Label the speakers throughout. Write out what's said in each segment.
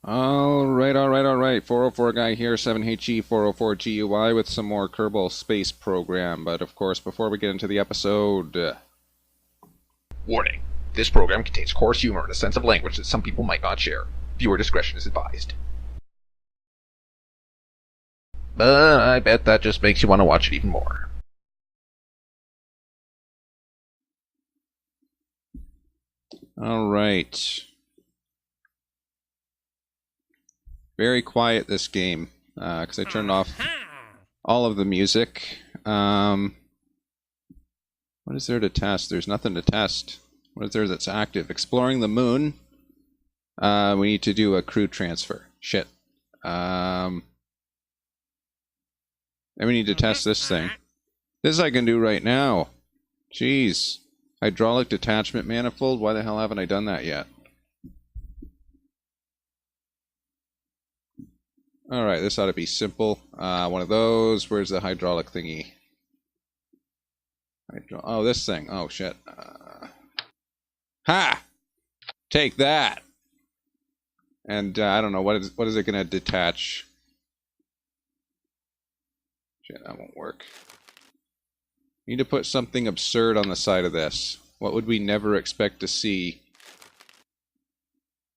Speaker 1: All right. 404 guy here, 7he404guy with some more Kerbal space program. But of course, before we get into the episode,
Speaker 2: Warning. This program contains coarse humor and a sense of language that some people might not share. Viewer discretion is advised. But I bet that just makes you want to watch it even more.
Speaker 1: all right. Very quiet this game, because I turned off all of the music. What is there to test? There's nothing to test. What is there that's active? Exploring the moon. We need to do a crew transfer. Shit. And we need to test this thing. This I can do right now. Jeez. Hydraulic detachment manifold? Why the hell haven't I done that yet? Alright, this ought to be simple. One of those. Where's the hydraulic thingy? Oh, this thing. Oh, shit. Ha! Take that! And I don't know, what is it going to detach? Shit, that won't work. Need to put something absurd on the side of this. What would we never expect to see?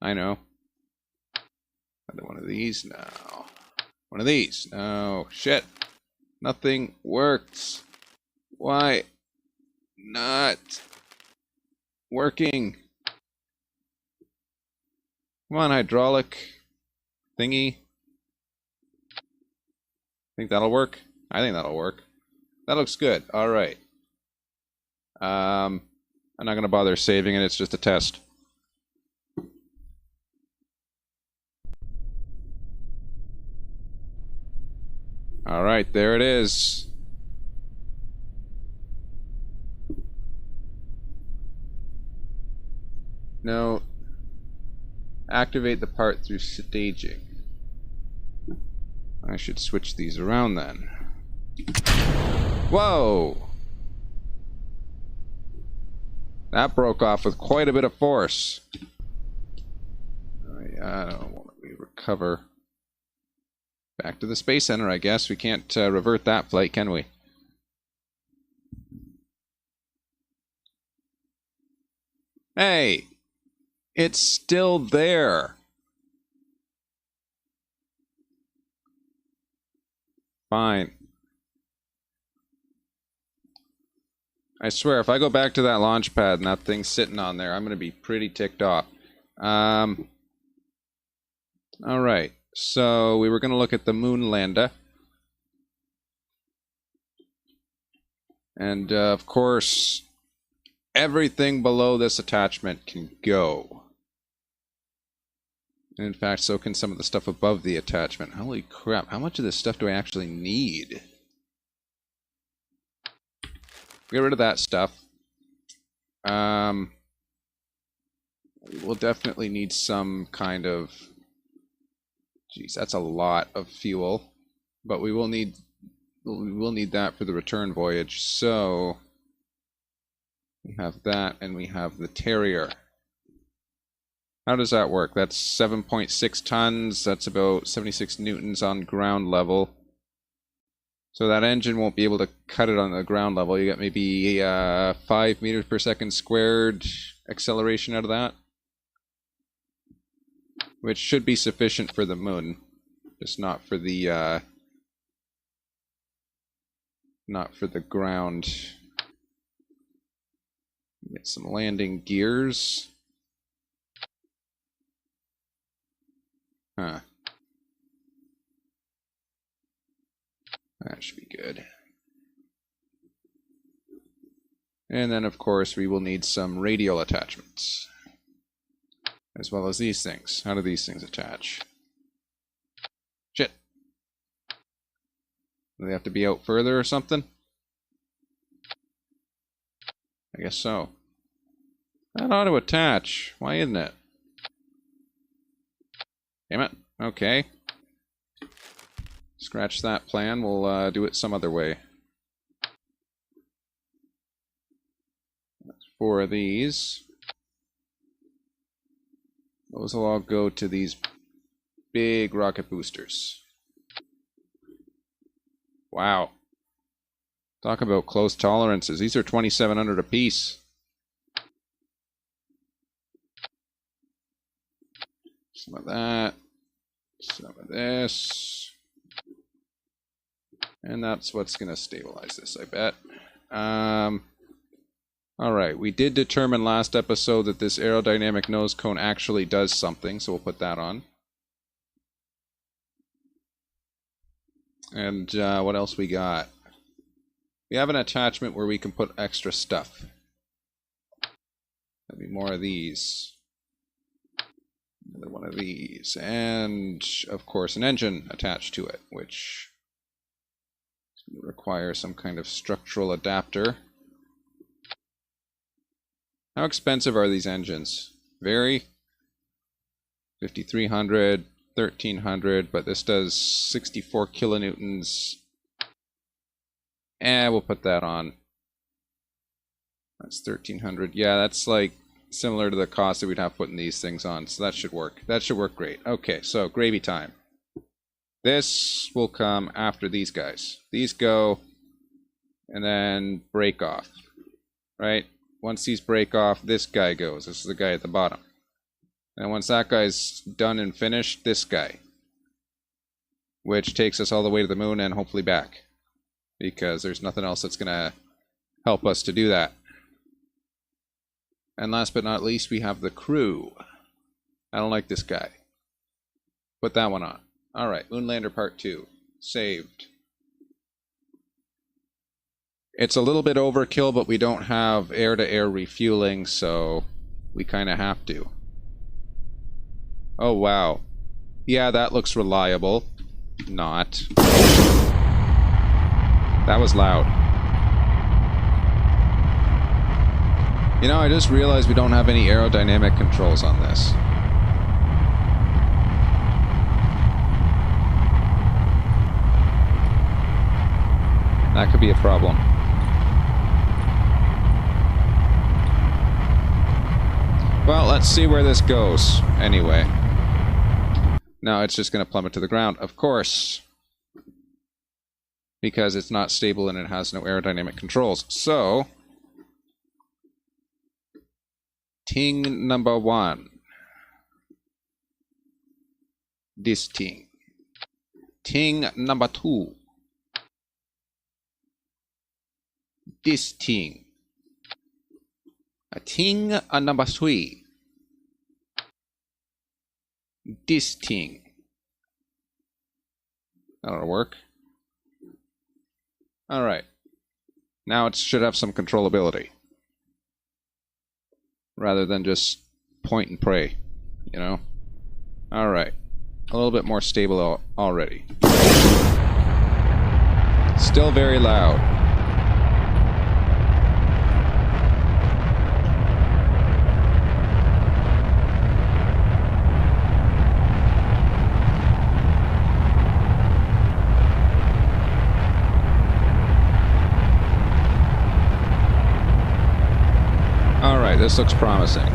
Speaker 1: I know. One of these? No. One of these? No. Shit. Nothing works. Why not working? Come on, hydraulic thingy. Think that'll work? I think that'll work. That looks good. All right. I'm not going to bother saving it. It's just a test. All right, there it is. Now, activate the part through staging. I should switch these around then. Whoa! That broke off with quite a bit of force. Oh, yeah, I don't want to recover. Back to the Space Center, I guess. We can't revert that flight, can we? Hey! It's still there! Fine. I swear, if I go back to that launch pad and that thing's sitting on there, I'm going to be pretty ticked off. Alright. So, we were going to look at the moon lander. And, of course, everything below this attachment can go. And in fact, so can some of the stuff above the attachment. Holy crap, how much of this stuff do I actually need? Get rid of that stuff. We'll definitely need some kind of... Geez, that's a lot of fuel. But we will need that for the return voyage. So we have that, and we have the Terrier. How does that work? That's 7.6 tons. That's about 76 newtons on ground level. So that engine won't be able to cut it on the ground level. You get maybe 5 meters per second squared acceleration out of that, which should be sufficient for the moon, just not for the ground. Get some landing gears. Huh. That should be good. And then, of course, we will need some radial attachments. As well as these things. How do these things attach? Shit. Do they have to be out further or something? I guess so. That ought to attach. Why isn't it? Damn it. Okay. Scratch that plan. We'll do it some other way. That's 4 of these. Those will all go to these big rocket boosters. Wow. Talk about close tolerances. These are 2,700 apiece. Some of that. Some of this. And that's what's going to stabilize this, I bet. Alright, we did determine last episode that this aerodynamic nose cone actually does something, so we'll put that on. And what else we got? We have an attachment where we can put extra stuff. There'll be more of these. Another one of these. And, of course, an engine attached to it, which requires some kind of structural adapter. How expensive are these engines? Very. 5,300, 1,300, but this does 64 kilonewtons. We'll put that on. That's 1,300. Yeah, that's like similar to the cost that we'd have putting these things on, so that should work. That should work great. Okay, so gravy time. This will come after these guys. These go, and then break off, right? Once these break off, this guy goes. This is the guy at the bottom. And once that guy's done and finished, this guy. Which takes us all the way to the moon and hopefully back. Because there's nothing else that's going to help us to do that. And last but not least, we have the crew. I don't like this guy. Put that one on. Alright, Moonlander Part 2. Saved. It's a little bit overkill, but we don't have air-to-air refueling, so we kind of have to. Oh, wow. Yeah, that looks reliable. Not. That was loud. You know, I just realized we don't have any aerodynamic controls on this. That could be a problem. Well, let's see where this goes, anyway. No, it's just going to plummet to the ground, of course. Because it's not stable and it has no aerodynamic controls. So, thing number 1. This thing. Thing number 2. This thing. A thing number 3. This thing. That'll work. Alright. Now it should have some controllability. Rather than just point and pray, you know? Alright. A little bit more stable already. Still very loud. This looks promising.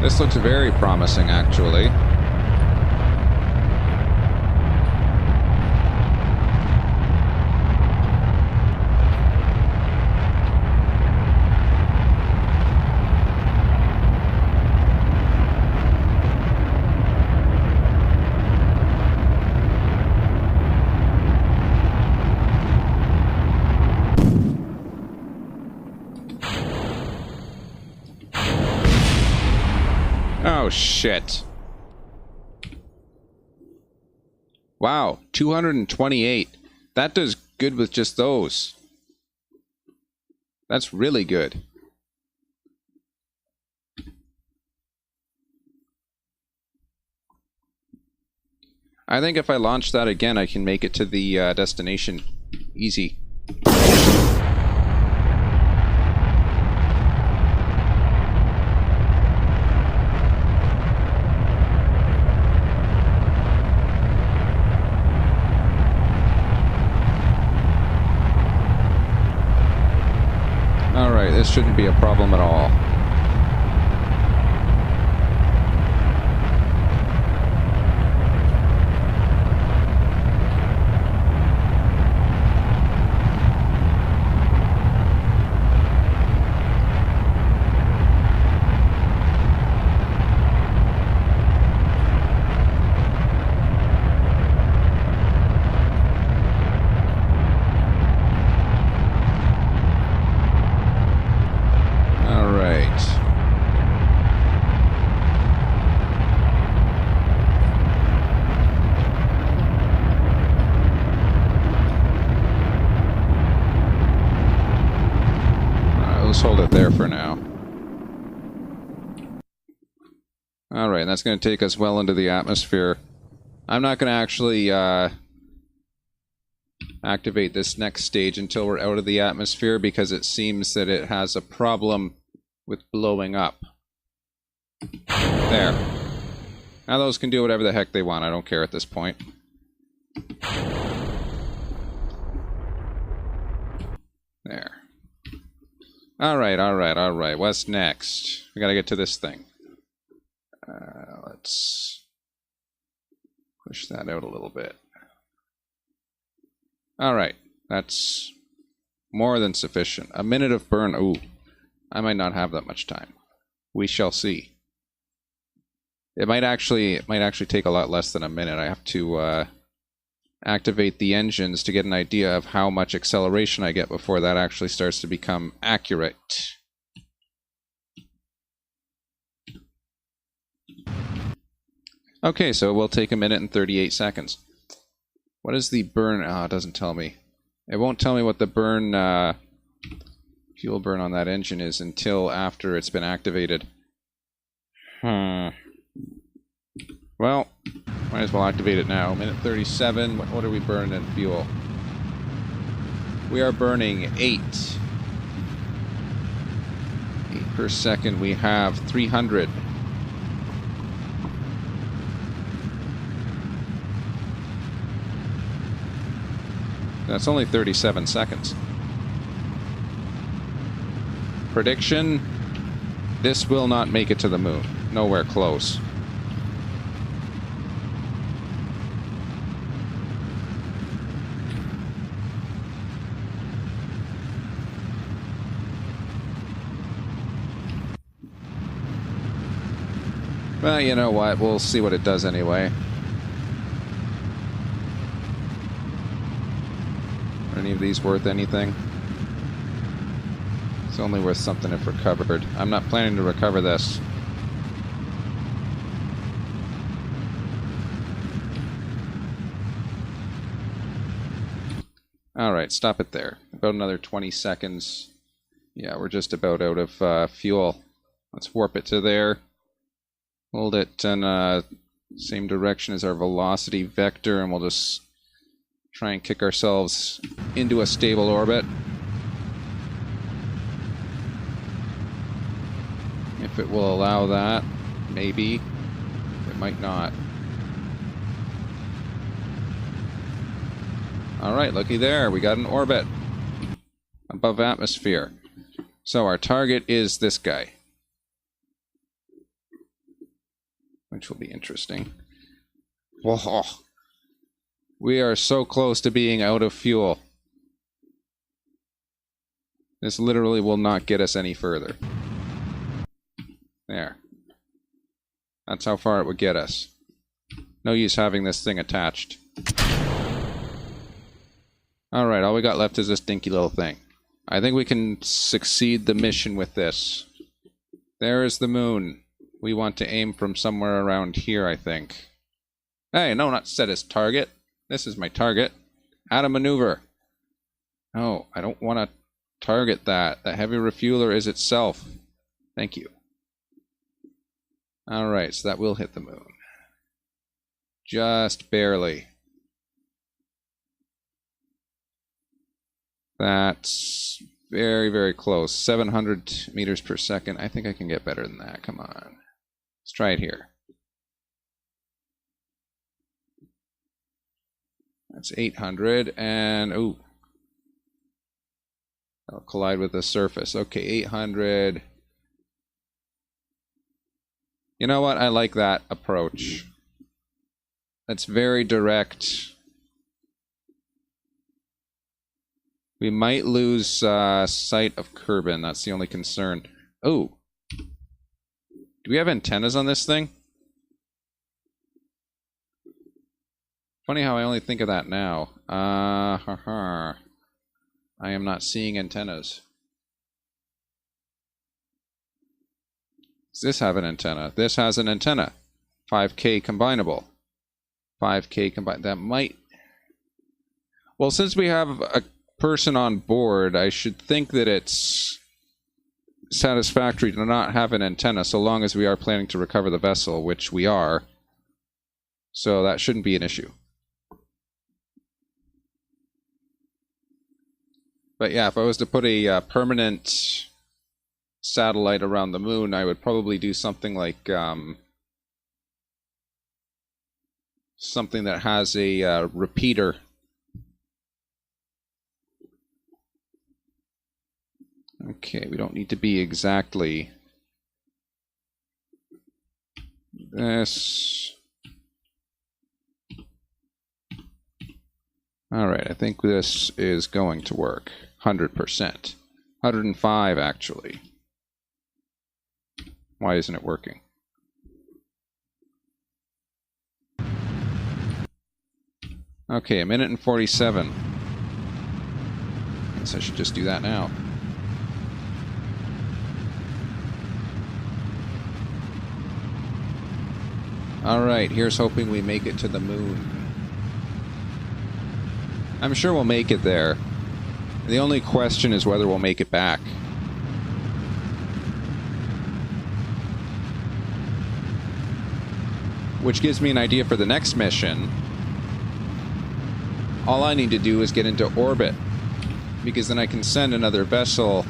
Speaker 1: This looks very promising, actually. Oh, shit. Wow, 228. That does good with just those. That's really good. I think if I launch that again, I can make it to the destination easy. shouldn't be a problem at all. Hold it there for now. Alright, that's going to take us well into the atmosphere. I'm not going to actually activate this next stage until we're out of the atmosphere because it seems that it has a problem with blowing up. There. Now those can do whatever the heck they want. I don't care at this point. There. Alright. What's next? We gotta get to this thing. Let's push that out a little bit. Alright, that's more than sufficient. A minute of burn. Ooh, I might not have that much time. We shall see. It might actually take a lot less than a minute. I have to activate the engines to get an idea of how much acceleration I get before that actually starts to become accurate. Okay, so it will take a minute and 38 seconds. What is the burn? Oh, it doesn't tell me. It won't tell me what the burn, fuel burn on that engine is until after it's been activated. Well, might as well activate it now. Minute 37. What are we burning in fuel? We are burning 8. 8 per second. We have 300. That's only 37 seconds. Prediction: this will not make it to the moon. Nowhere close. Well, you know what? We'll see what it does anyway. Are any of these worth anything? It's only worth something if recovered. I'm not planning to recover this. Alright, stop it there. About another 20 seconds. Yeah, we're just about out of fuel. Let's warp it to there. Hold it in same direction as our velocity vector, and we'll just try and kick ourselves into a stable orbit. If it will allow that, maybe. It might not. Alright, looky there. We got an orbit above atmosphere. So our target is this guy, which will be interesting. Whoa. We are so close to being out of fuel. This literally will not get us any further. There. That's how far it would get us. No use having this thing attached. Alright, all we got left is this dinky little thing. I think we can succeed the mission with this. There is the moon. We want to aim from somewhere around here, I think. Hey, no, not set as target. This is my target. Add a maneuver. No, I don't want to target that. The heavy refueler is itself. Thank you. Alright, so that will hit the moon. Just barely. That's very, very close. 700 meters per second. I think I can get better than that. Come on. Let's try it here. That's 800, and ooh. It'll collide with the surface. Okay, 800. You know what? I like that approach. That's very direct. We might lose sight of Kerbal. That's the only concern. Oh. Do we have antennas on this thing? Funny how I only think of that now. I am not seeing antennas. Does this have an antenna? This has an antenna. 5K combinable. 5K combined. That might... Well, since we have a person on board, I should think that it's satisfactory to not have an antenna so long as we are planning to recover the vessel, which we are. So that shouldn't be an issue. But yeah, if I was to put a permanent satellite around the moon, I would probably do something like something that has a repeater. Okay, we don't need to be exactly this. Alright, I think this is going to work. 100%. 105, actually. Why isn't it working? Okay, 1 minute and 47. Guess I should just do that now. Alright, here's hoping we make it to the moon. I'm sure we'll make it there. The only question is whether we'll make it back. Which gives me an idea for the next mission. All I need to do is get into orbit, because then I can send another vessel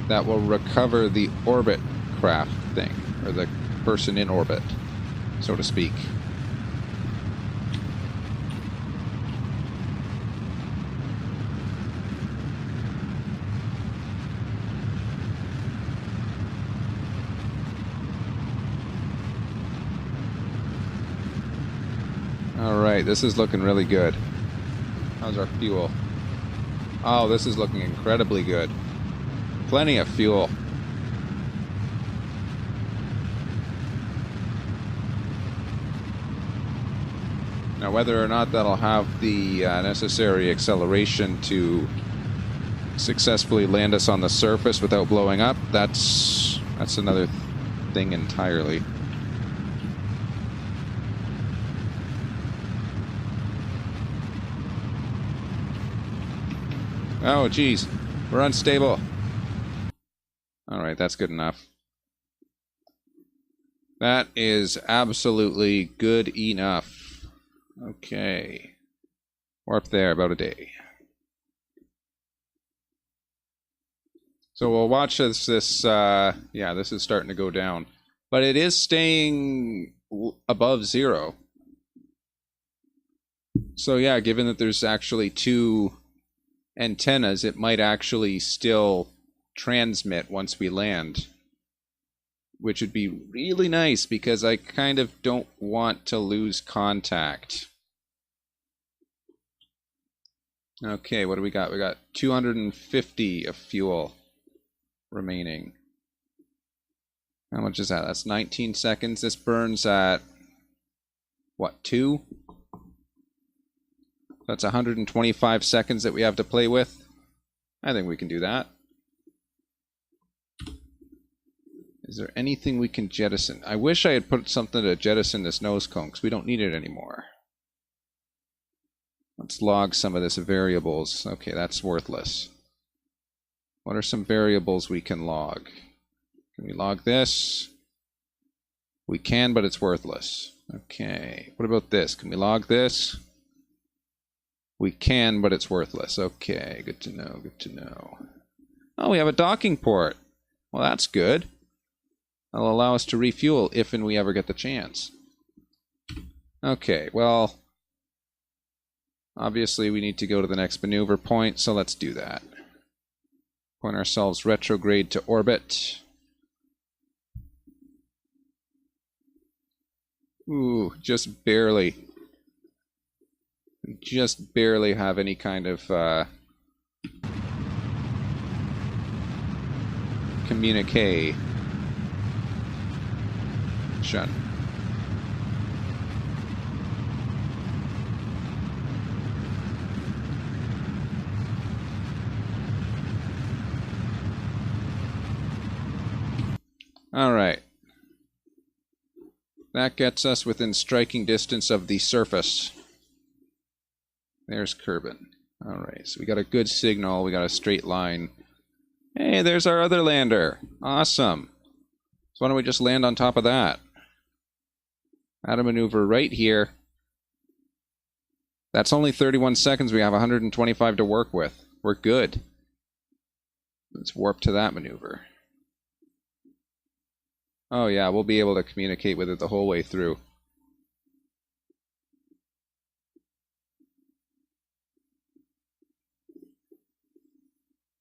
Speaker 1: that will recover the orbit craft thing, or the person in orbit, so to speak. Alright, this is looking really good. How's our fuel? Oh, this is looking incredibly good. Plenty of fuel. Now, whether or not that'll have the necessary acceleration to successfully land us on the surface without blowing up, that's another thing entirely. Oh, geez. We're unstable. Alright, that's good enough. That is absolutely good enough. Okay. We're up there about a day. So we'll watch as this, yeah, this is starting to go down. But it is staying above 0. So yeah, given that there's actually 2 antennas, it might actually still transmit once we land, which would be really nice because I kind of don't want to lose contact. Okay, what do we got? We got 250 of fuel remaining. How much is that? That's 19 seconds. This burns at what, 2? That's 125 seconds that we have to play with. I think we can do that. Is there anything we can jettison? I wish I had put something to jettison this nose cone, because we don't need it anymore. Let's log some of this variables. Okay, that's worthless. What are some variables we can log? Can we log this? We can, but it's worthless. Okay, what about this? Can we log this? We can, but it's worthless. Okay, good to know, good to know. Oh, we have a docking port. Well, that's good. That'll allow us to refuel if and we ever get the chance. Okay, well, Obviously, we need to go to the next maneuver point, so let's do that. Point ourselves retrograde to orbit. Ooh, just barely. Just barely have any kind of communication. All right. That gets us within striking distance of the surface. There's Kerbal. All right, so we got a good signal. We got a straight line. Hey, there's our other lander. Awesome. So why don't we just land on top of that? Add a maneuver right here. That's only 31 seconds. We have 125 to work with. We're good. Let's warp to that maneuver. Oh yeah, we'll be able to communicate with it the whole way through.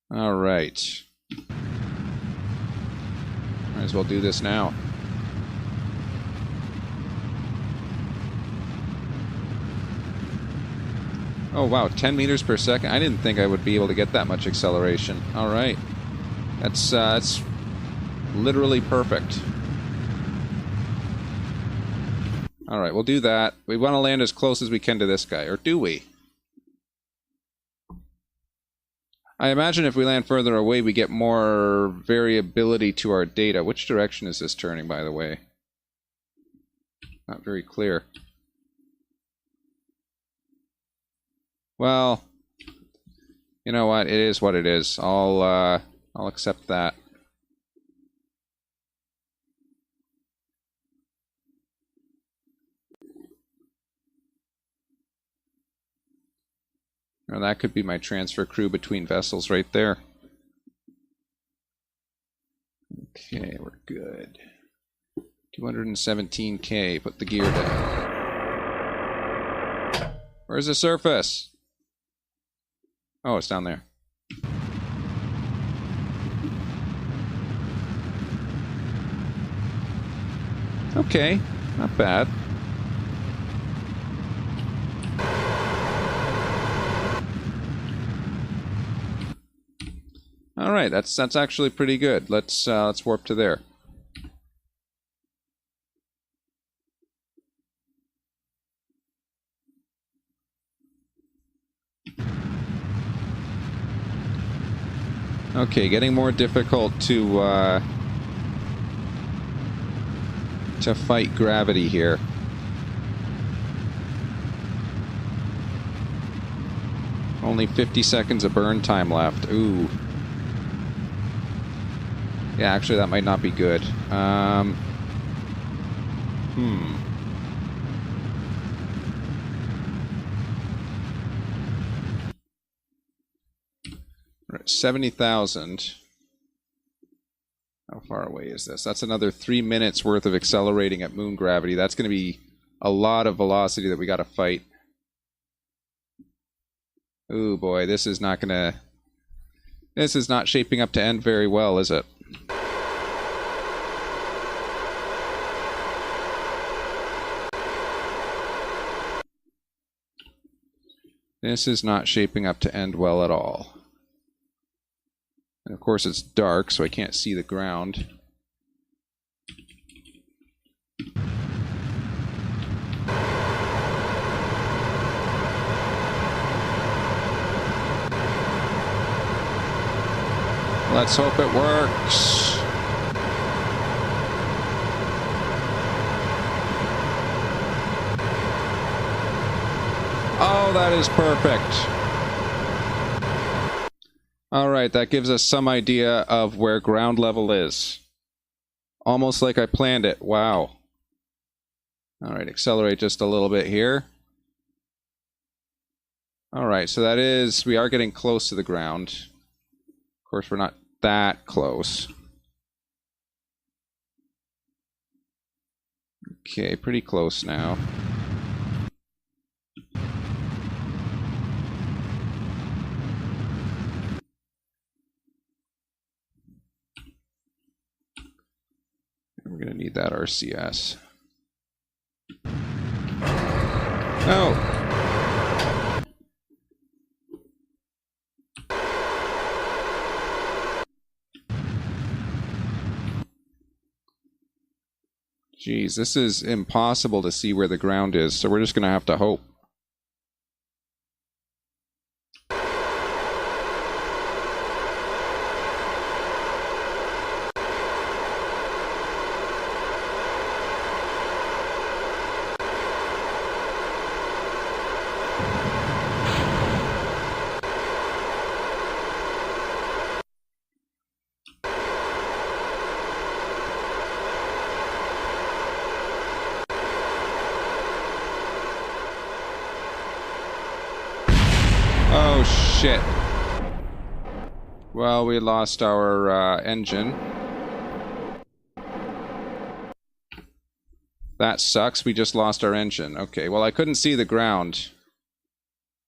Speaker 1: All right. Might as well do this now. Oh wow, 10 meters per second. I didn't think I would be able to get that much acceleration. All right. That's literally perfect. All right, we'll do that. We want to land as close as we can to this guy, or do we? I imagine if we land further away, we get more variability to our data. Which direction is this turning, by the way? Not very clear. Well, you know what? It is what it is. I'll accept that. Now that could be my transfer crew between vessels right there. Okay, we're good. 217K, put the gear down. Where's the surface? Oh, it's down there. Okay, not bad. All right, that's actually pretty good. Let's warp to there. Okay, getting more difficult to fight gravity here. Only 50 seconds of burn time left. Ooh. Yeah, actually, that might not be good. We're at 70,000. How far away is this? That's another 3 minutes worth of accelerating at moon gravity. That's going to be a lot of velocity that we got to fight. Ooh, boy, this is not shaping up to end very well, is it? This is not shaping up to end well at all. And of course it's dark, so I can't see the ground. Let's hope it works. Oh, that is perfect. All right, that gives us some idea of where ground level is. Almost like I planned it. Wow. All right, accelerate just a little bit here. All right, so that is, we are getting close to the ground. Of course, we're not that close. Okay, pretty close now. We're going to need that RCS. No! Jeez, this is impossible to see where the ground is, so we're just going to have to hope. Oh, shit. Well, we lost our engine. That sucks. We just lost our engine. Okay, well, I couldn't see the ground.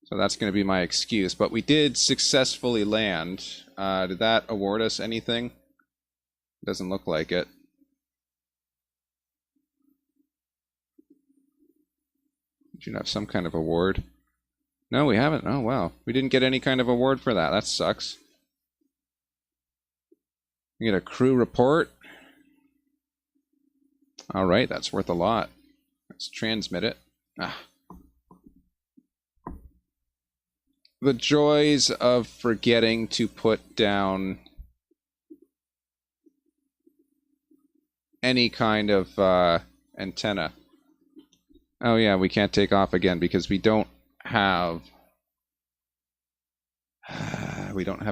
Speaker 1: So that's going to be my excuse. But we did successfully land. Did that award us anything? Doesn't look like it. Should have some kind of award. No, we haven't. Oh, wow. We didn't get any kind of award for that. That sucks. We get a crew report. All right, that's worth a lot. Let's transmit it. Ah. The joys of forgetting to put down any kind of antenna. Oh yeah, we can't take off again because we don't have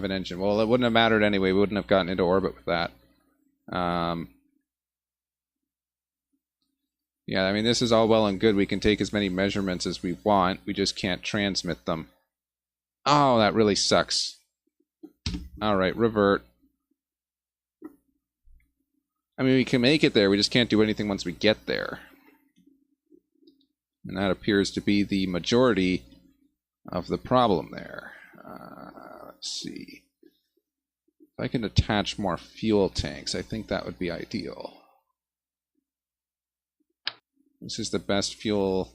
Speaker 1: an engine. Well, it wouldn't have mattered anyway. We wouldn't have gotten into orbit with that. Yeah, I mean, this is all well and good. We can take as many measurements as we want. We just can't transmit them. Oh, that really sucks. All right, revert. I mean, we can make it there. We just can't do anything once we get there. And that appears to be the majority of the problem there. Let's see. If I can attach more fuel tanks, I think that would be ideal. This is the best fuel,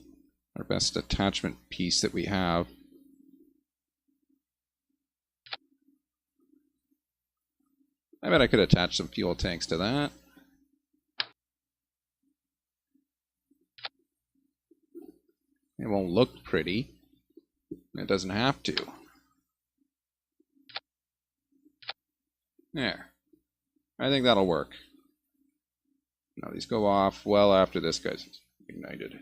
Speaker 1: or best attachment piece that we have. I bet I could attach some fuel tanks to that. It won't look pretty. It doesn't have to. There. I think that'll work. Now these go off well after this guy's ignited.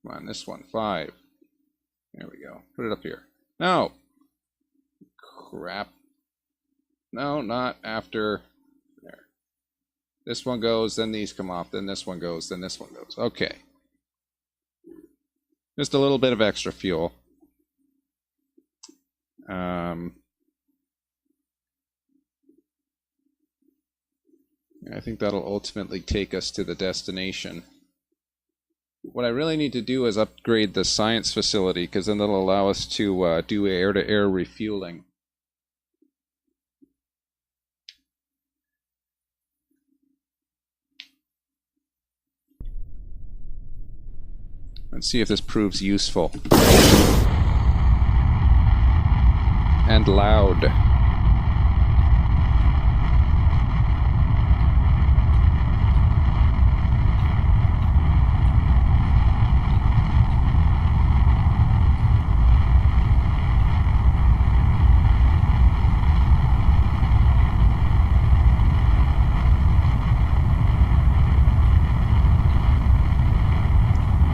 Speaker 1: Come on, this one, 5. There we go. Put it up here. No! Crap. No, not after. There. This one goes, then these come off, then this one goes, then this one goes. Okay. Just a little bit of extra fuel. I think that'll ultimately take us to the destination. What I really need to do is upgrade the science facility, because then that'll allow us to do air-to-air refueling. Let's see if this proves useful. And loud.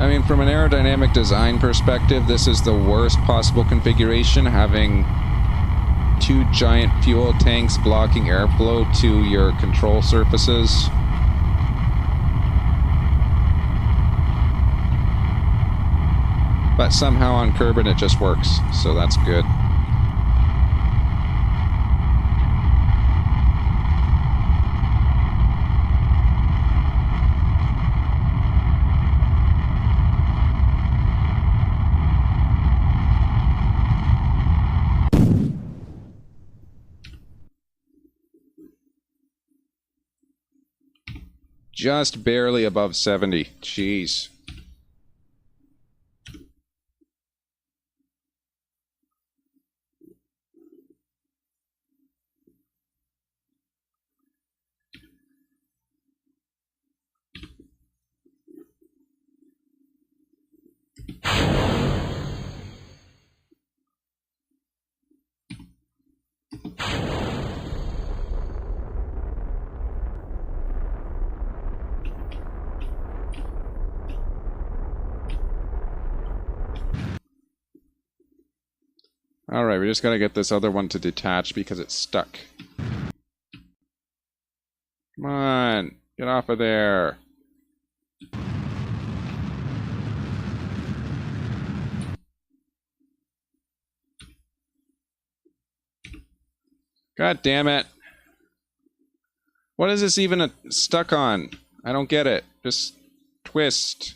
Speaker 1: I mean, from an aerodynamic design perspective, this is the worst possible configuration, having 2 giant fuel tanks blocking airflow to your control surfaces. But somehow on Kerbal it just works, so that's good. just barely above 70. Jeez. Alright, we just gotta get this other one to detach because it's stuck. Come on, get off of there. God damn it. What is this even stuck on? I don't get it. Just twist.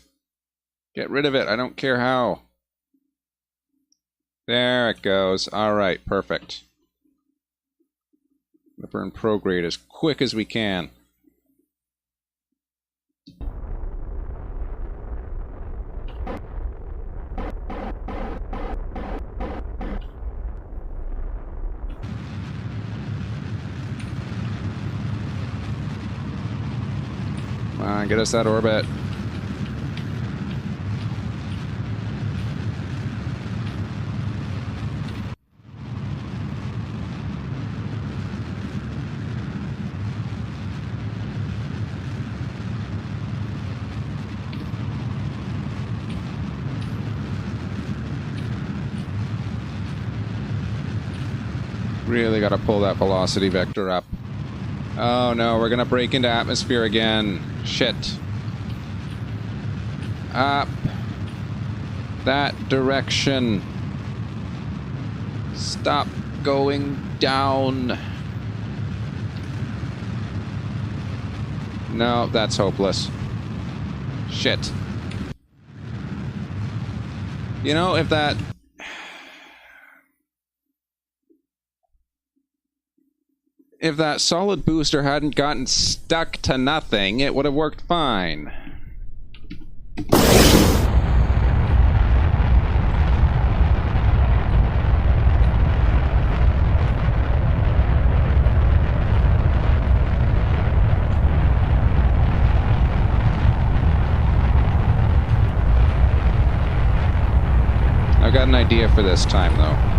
Speaker 1: Get rid of it. I don't care how. There it goes. Alright, perfect. We'll burn prograde as quick as we can. Come on, get us that orbit. Really gotta pull that velocity vector up. Oh no, we're gonna break into atmosphere again. Shit. Up. That direction. Stop going down. No, that's hopeless. Shit. You know, if that... If that solid booster hadn't gotten stuck to nothing, it would have worked fine. I've got an idea for this time, though.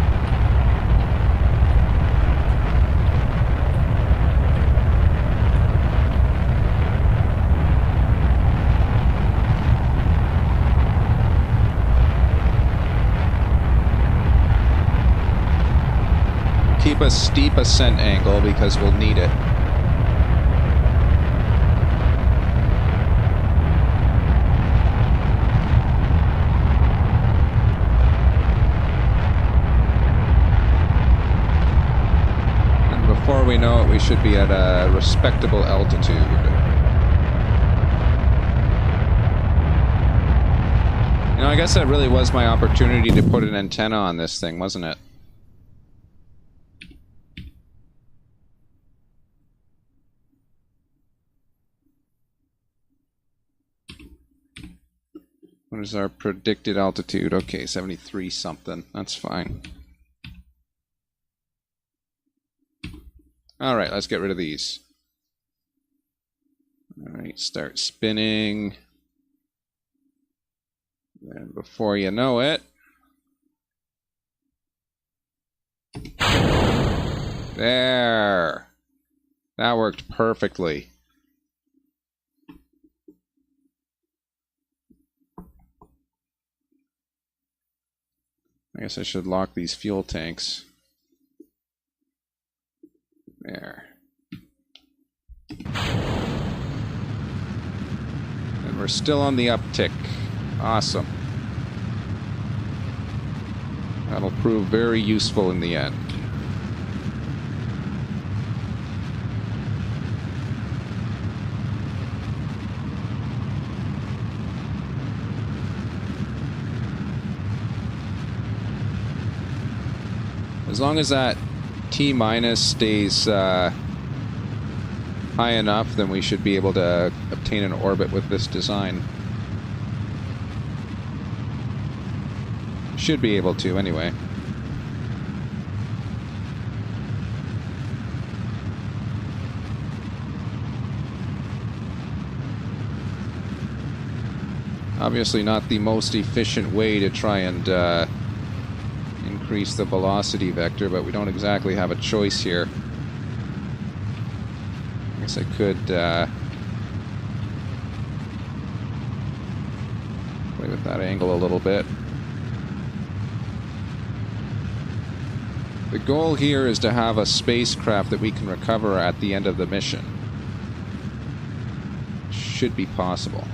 Speaker 1: Keep a steep ascent angle because we'll need it. And before we know it, we should be at a respectable altitude. You know, I guess that really was my opportunity to put an antenna on this thing, wasn't it? What is our predicted altitude? Okay, 73 something. That's fine. Alright, let's get rid of these. Alright, start spinning. And before you know it... There! That worked perfectly. I guess I should lock these fuel tanks. There. And we're still on the uptick. Awesome. That'll prove very useful in the end. As long as that T- stays high enough, then we should be able to maintain an orbit with this design. Should be able to, anyway. Obviously not the most efficient way to try and increase the velocity vector, but we don't exactly have a choice here. I guess I could play with that angle a little bit. The goal here is to have a spacecraft that we can recover at the end of the mission. Should be possible.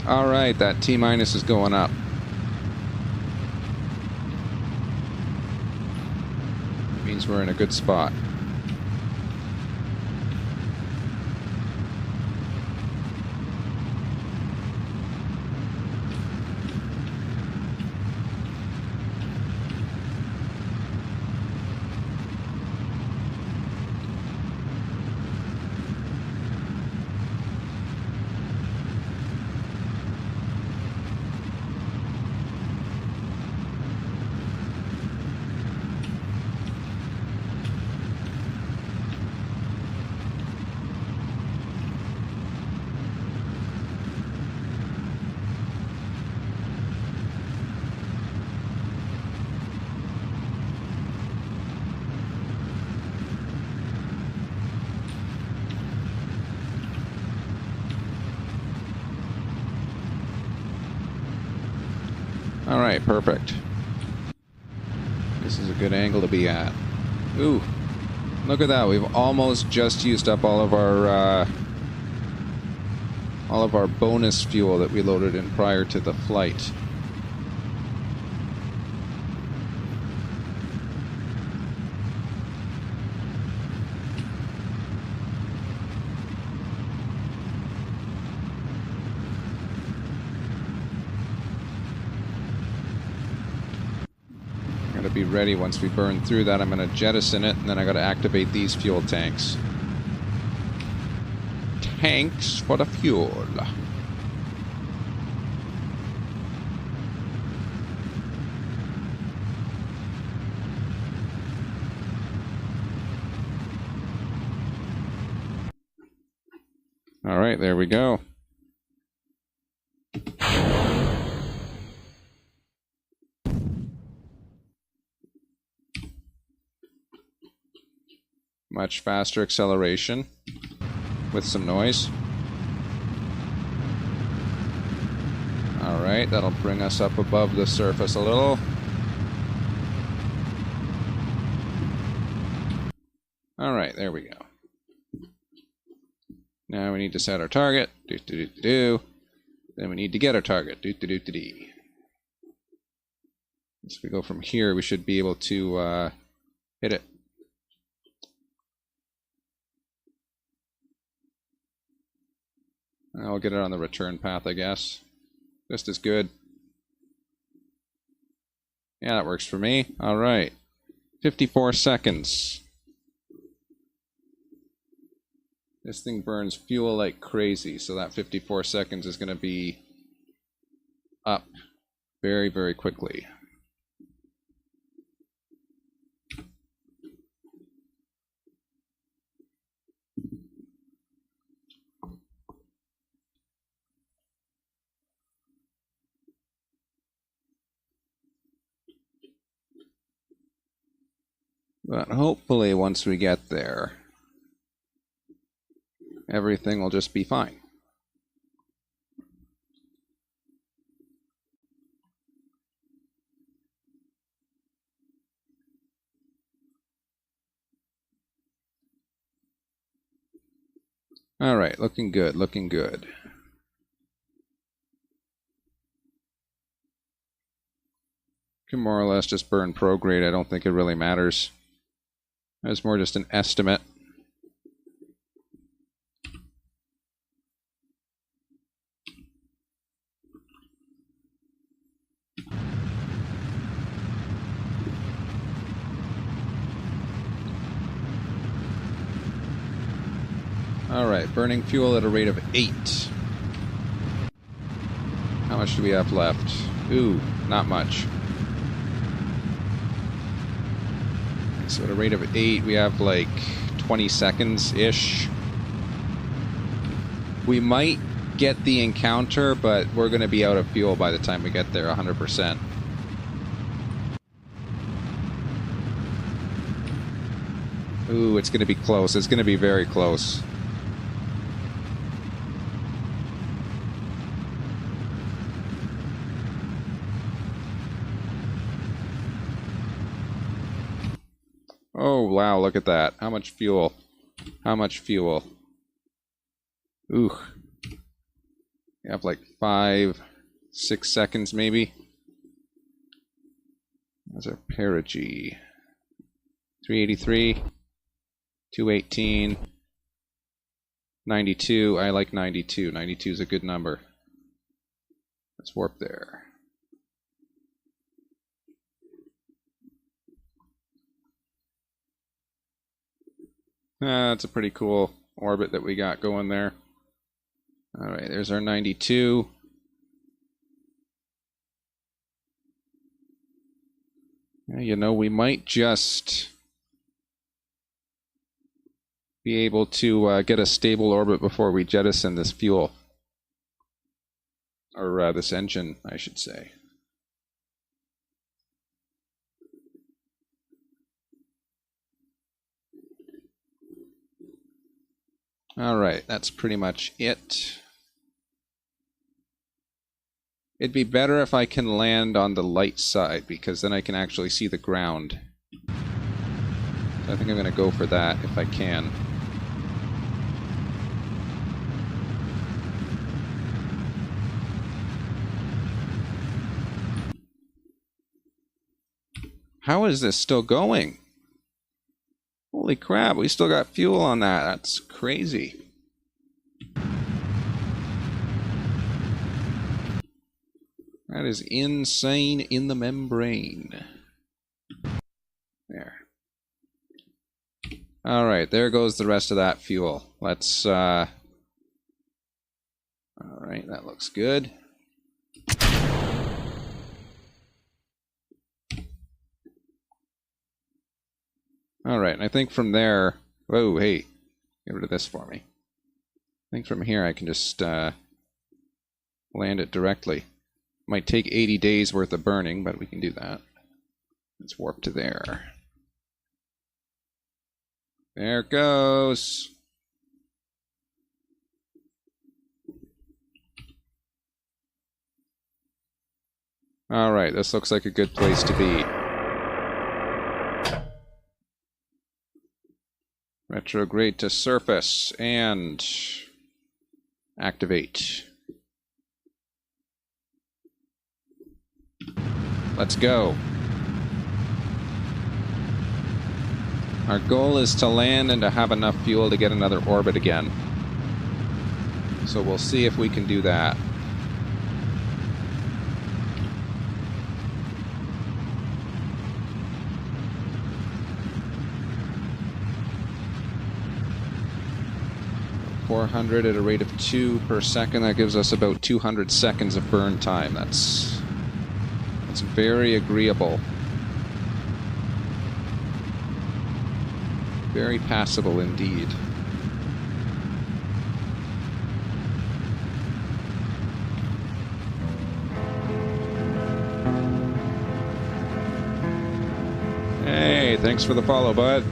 Speaker 1: Alright, that T-minus is going up. Means we're in a good spot. Alright, perfect. This is a good angle to be at. Ooh, look at that. We've almost just used up all of our bonus fuel that we loaded in prior to the flight. Be ready once we burn through that. I'm going to jettison it, and then I got to activate these fuel tanks. Tanks for the fuel. All right, there we go. Much faster acceleration with some noise. Alright, that'll bring us up above the surface a little. Alright, there we go. Now we need to set our target. Then we need to get our target. As we go from here, we should be able to hit it. I'll get it on the return path, I guess. Just as good. Yeah, that works for me. Alright. 54 seconds. This thing burns fuel like crazy, so that 54 seconds is going to be up very, very quickly. But hopefully once we get there, everything will just be fine. All right, looking good, looking good. can more or less just burn prograde. I don't think it really matters. It's more just an estimate. Alright, burning fuel at a rate of 8. How much do we have left? Ooh, not much. So at a rate of 8, we have like 20 seconds-ish. We might get the encounter, but we're going to be out of fuel by the time we get there, 100%. Ooh, it's going to be close. It's going to be very close. Oh, wow, look at that. How much fuel? How much fuel? Ooh. We have like 5, 6 seconds maybe. That's our perigee. 383. 218. 92. I like 92. 92 is a good number. Let's warp there. That's a pretty cool orbit that we got going there. Alright, there's our 92. You know, we might just be able to get a stable orbit before we jettison this fuel. Or this engine, I should say. Alright, that's pretty much it. It'd be better if I can land on the light side, because then I can actually see the ground. So I think I'm going to go for that if I can. How is this still going? Holy crap, we still got fuel on that. That's crazy. That is insane in the membrane. There. Alright, there goes the rest of that fuel. Let's, alright, that looks good. Alright, and I think from there... Whoa, hey, get rid of this for me. I think from here I can just land it directly. Might take 80 days worth of burning, but we can do that. Let's warp to there. There it goes. Alright, this looks like a good place to be. Retrograde to surface and activate. Let's go. Our goal is to land and to have enough fuel to get another orbit again. So we'll see if we can do that. .400 at a rate of 2 per second. That gives us about 200 seconds of burn time. That's very agreeable. Very passable indeed. Hey, thanks for the follow, bud.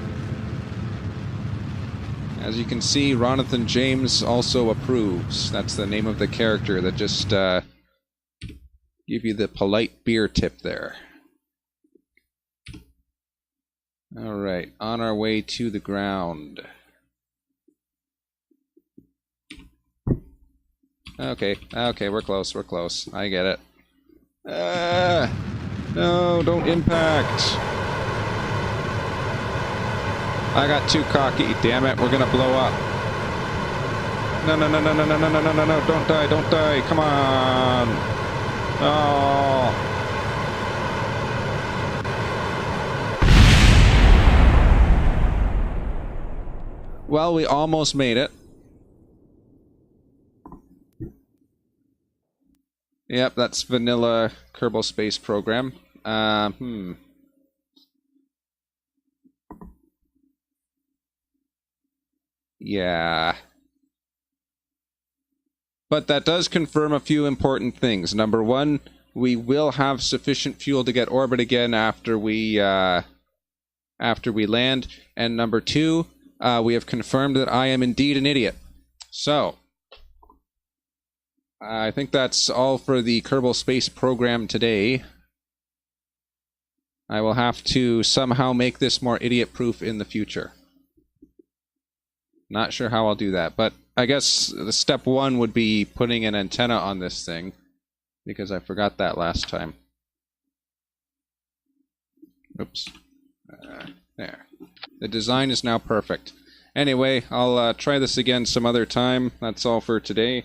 Speaker 1: As you can see, Ronathan James also approves. That's the name of the character that just give you the polite beer tip there. Alright, on our way to the ground. Okay, we're close, I get it. No, don't impact. I got too cocky. Damn it, we're gonna blow up. No, no, no, no, no, no, no, no, no, no, no, don't die, don't die. Come on. Oh. Well, we almost made it. Yep, that's vanilla Kerbal Space Program. Yeah. But that does confirm a few important things. Number one, we will have sufficient fuel to get orbit again after we land. And number two, we have confirmed that I am indeed an idiot. So, I think that's all for the Kerbal Space Program today. I will have to somehow make this more idiot-proof in the future. Not sure how I'll do that, but I guess the step one would be putting an antenna on this thing, because I forgot that last time. Oops. There. The design is now perfect. Anyway, I'll try this again some other time. That's all for today.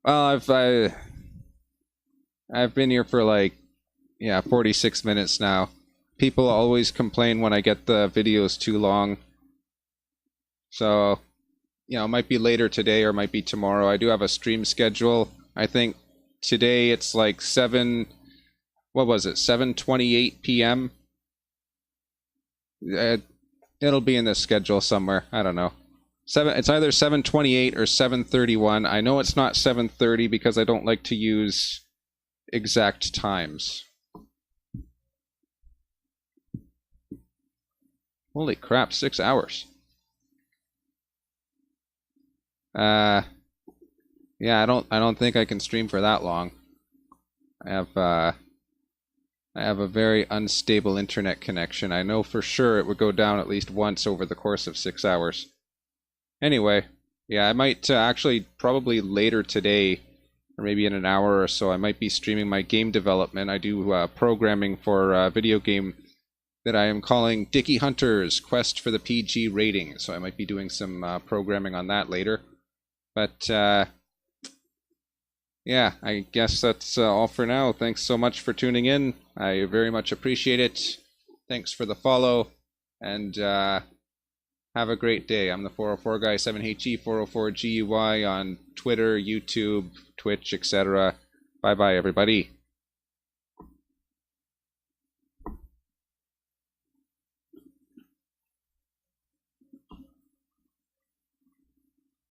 Speaker 1: Well, I've been here for like, 46 minutes now. People always complain when I get the videos too long. So, it might be later today or it might be tomorrow. I do have a stream schedule. I think today it's like 7:28 p.m. It'll be in the schedule somewhere. I don't know. It's either 7:28 or 7:31. I know it's not 7:30 because I don't like to use exact times. Holy crap, 6 hours. Yeah, I don't think I can stream for that long. I have a very unstable internet connection. I know for sure it would go down at least once over the course of 6 hours. Anyway, yeah, I might actually probably later today, or maybe in an hour or so, I might be streaming my game development. I do programming for a video game that I am calling Dickie Hunter's Quest for the PG rating. So I might be doing some programming on that later. But, yeah, I guess that's all for now. Thanks so much for tuning in. I very much appreciate it. Thanks for the follow. And have a great day. I'm the 404 guy, 7he404guy on Twitter, YouTube, Twitch, etc. Bye-bye, everybody.